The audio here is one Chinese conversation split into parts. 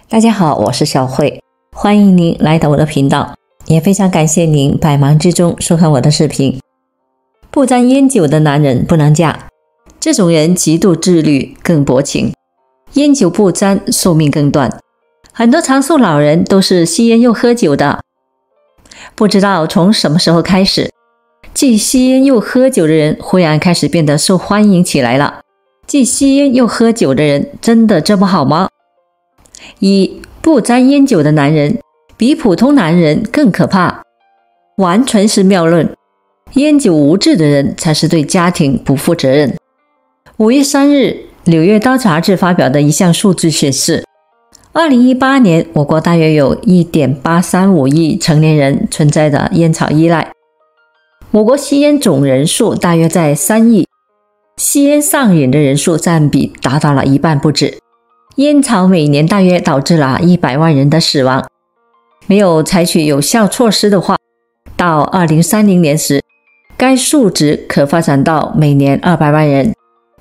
大家好，我是小慧，欢迎您来到我的频道，也非常感谢您百忙之中收看我的视频。不沾烟酒的男人不能嫁，这种人极度自律，更薄情。烟酒不沾，寿命更短。很多长寿老人都是吸烟又喝酒的。不知道从什么时候开始，既吸烟又喝酒的人忽然开始变得受欢迎起来了。既吸烟又喝酒的人真的这么好吗？不沾烟酒的男人比普通男人更可怕，完全是谬论。烟酒无质的人才是对家庭不负责任。5月3日，《柳叶刀》杂志发表的一项数据显示，2018年我国大约有 1.835 亿成年人存在着烟草依赖。我国吸烟总人数大约在3亿，吸烟上瘾的人数占比达到了一半不止。烟草每年大约导致了100万人的死亡。没有采取有效措施的话，到2030年时，该数值可发展到每年200万人，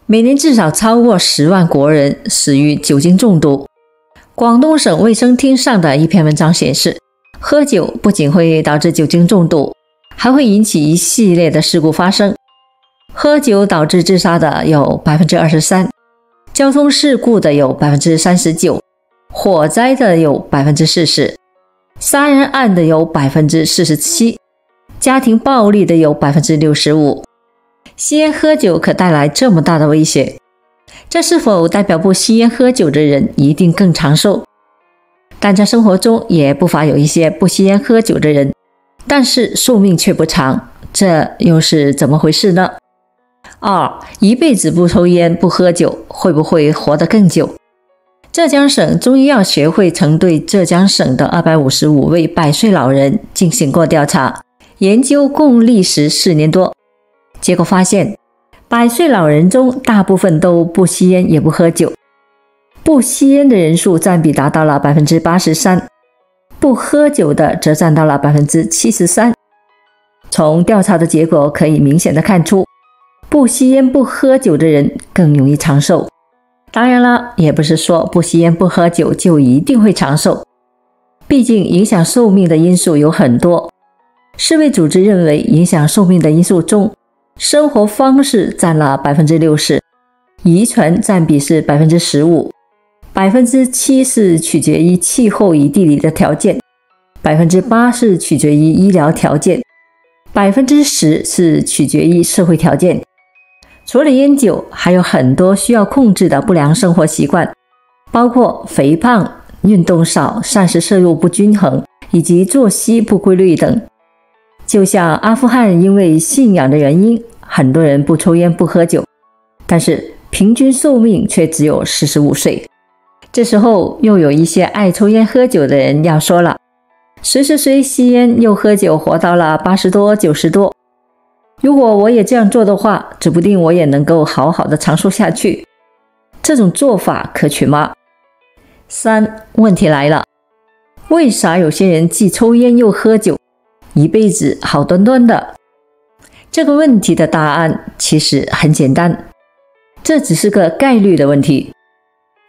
每年至少超过10万国人死于酒精中毒。广东省卫生厅上的一篇文章显示，喝酒不仅会导致酒精中毒，还会引起一系列的事故发生。喝酒导致自杀的有 23%， 交通事故的有 39%， 火灾的有 40%， 杀人案的有 47%， 家庭暴力的有 65%。 吸烟喝酒可带来这么大的威胁，这是否代表不吸烟喝酒的人一定更长寿？但在生活中也不乏有一些不吸烟喝酒的人，但是寿命却不长，这又是怎么回事呢？2. 一辈子不抽烟不喝酒，会不会活得更久？浙江省中医药学会曾对浙江省的255位100岁老人进行过调查，研究共历时4年多。结果发现，100岁老人中大部分都不吸烟也不喝酒，不吸烟的人数占比达到了 83%， 不喝酒的则占到了 73%。 从调查的结果可以明显的看出，不吸烟不喝酒的人更容易长寿。当然了，也不是说不吸烟不喝酒就一定会长寿，毕竟影响寿命的因素有很多。世卫组织认为，影响寿命的因素中，生活方式占了 60%， 遗传占比是 15%， 7% 是取决于气候与地理的条件， 8% 是取决于医疗条件， 10% 是取决于社会条件。除了烟酒，还有很多需要控制的不良生活习惯，包括肥胖、运动少、膳食摄入不均衡以及作息不规律等。就像阿富汗因为信仰的原因，很多人不抽烟不喝酒，但是平均寿命却只有45岁。这时候又有一些爱抽烟喝酒的人要说了，谁是谁吸烟又喝酒活到了80多90多，如果我也这样做的话，指不定我也能够好好的长寿下去。这种做法可取吗？3. 问题来了，为啥有些人既抽烟又喝酒，一辈子好端端的？这个问题的答案其实很简单，这只是个概率的问题。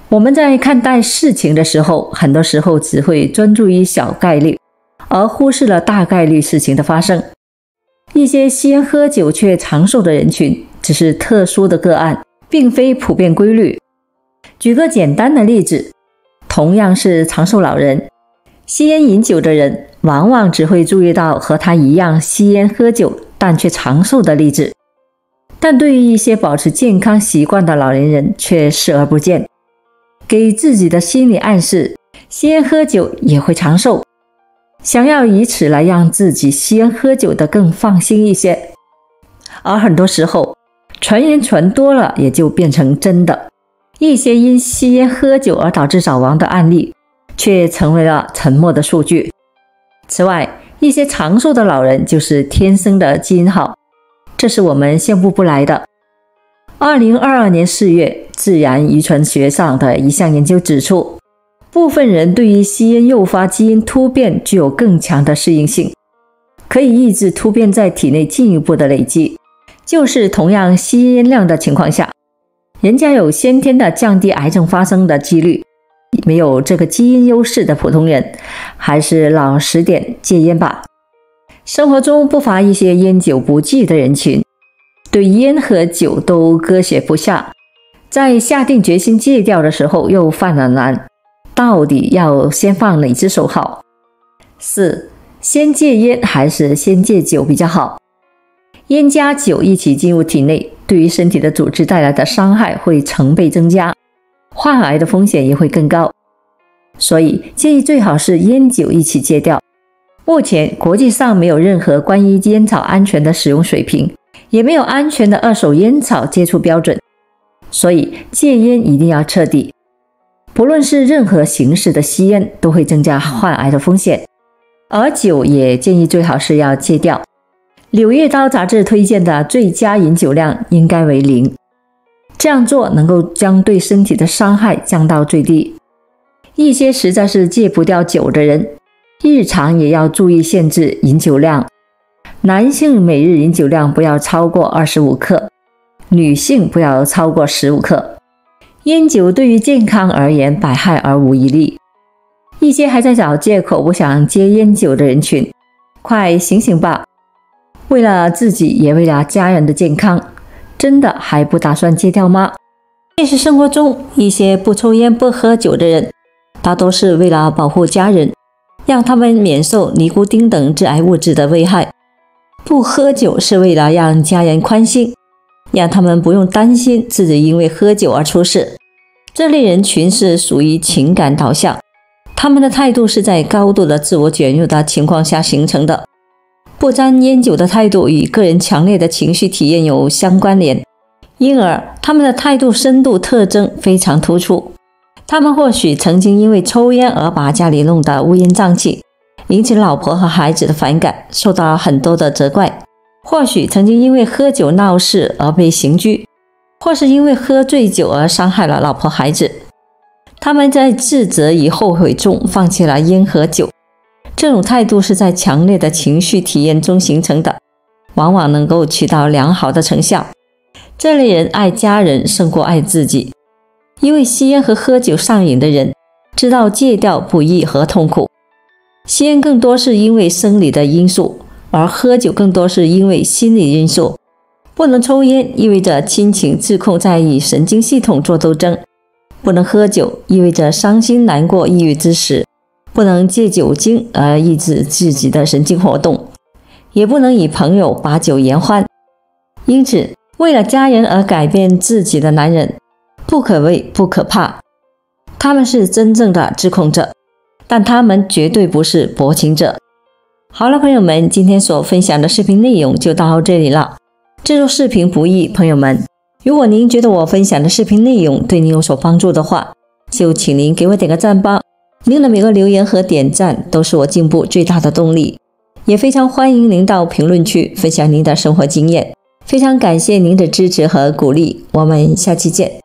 我们在看待事情的时候，很多时候只会专注于小概率，而忽视了大概率事情的发生。一些吸烟喝酒却长寿的人群只是特殊的个案，并非普遍规律。举个简单的例子，同样是长寿老人，吸烟饮酒的人往往只会注意到和他一样吸烟喝酒但却长寿的例子，但对于一些保持健康习惯的老年人却视而不见，给自己的心理暗示，吸烟喝酒也会长寿，想要以此来让自己吸烟喝酒的更放心一些。而很多时候，传言传多了也就变成真的，一些因吸烟喝酒而导致早亡的案例却成为了沉默的数据。此外，一些长寿的老人就是天生的基因好，这是我们羡慕不来的。2022年4月，自然遗传学上的一项研究指出，部分人对于吸烟诱发基因突变具有更强的适应性，可以抑制突变在体内进一步的累积。就是同样吸烟量的情况下，人家有先天的降低癌症发生的几率，没有这个基因优势的普通人，还是老实点戒烟吧。生活中不乏一些烟酒不忌的人群，对烟和酒都割舍不下，在下定决心戒掉的时候又犯了难，到底要先放哪只手好？4. 先戒烟还是先戒酒比较好？烟加酒一起进入体内，对于身体的组织带来的伤害会成倍增加，患癌的风险也会更高，所以建议最好是烟酒一起戒掉。目前国际上没有任何关于烟草安全的使用水平，也没有安全的二手烟草接触标准，所以戒烟一定要彻底。不论是任何形式的吸烟都会增加患癌的风险，而酒也建议最好是要戒掉。《柳叶刀》杂志推荐的最佳饮酒量应该为0，这样做能够将对身体的伤害降到最低。一些实在是戒不掉酒的人，日常也要注意限制饮酒量。男性每日饮酒量不要超过25克，女性不要超过15克。烟酒对于健康而言百害而无一利。一些还在找借口不想戒烟酒的人群，快醒醒吧！为了自己也为了家人的健康，真的还不打算戒掉吗？现实生活中，一些不抽烟不喝酒的人，大多是为了保护家人，让他们免受尼古丁等致癌物质的危害。不喝酒是为了让家人宽心，让他们不用担心自己因为喝酒而出事。这类人群是属于情感导向，他们的态度是在高度的自我卷入的情况下形成的。不沾烟酒的态度与个人强烈的情绪体验有相关联，因而他们的态度深度特征非常突出。他们或许曾经因为抽烟而把家里弄得乌烟瘴气，引起老婆和孩子的反感，受到很多的责怪；或许曾经因为喝酒闹事而被刑拘，或是因为喝醉酒而伤害了老婆孩子。他们在自责与后悔中放弃了烟和酒，这种态度是在强烈的情绪体验中形成的，往往能够取到良好的成效。这类人爱家人胜过爱自己。因为吸烟和喝酒上瘾的人，知道戒掉不易和痛苦。吸烟更多是因为生理的因素，而喝酒更多是因为心理因素。不能抽烟意味着亲情自控在与神经系统做斗争，不能喝酒意味着伤心难过抑郁之时，不能借酒精而抑制自己的神经活动，也不能与朋友把酒言欢。因此，为了家人而改变自己的男人，不可畏不可怕，他们是真正的自控者，但他们绝对不是薄情者。好了，朋友们，今天所分享的视频内容就到这里了。制作视频不易，朋友们，如果您觉得我分享的视频内容对您有所帮助的话，就请您给我点个赞吧。您的每个留言和点赞都是我进步最大的动力，也非常欢迎您到评论区分享您的生活经验。非常感谢您的支持和鼓励，我们下期见。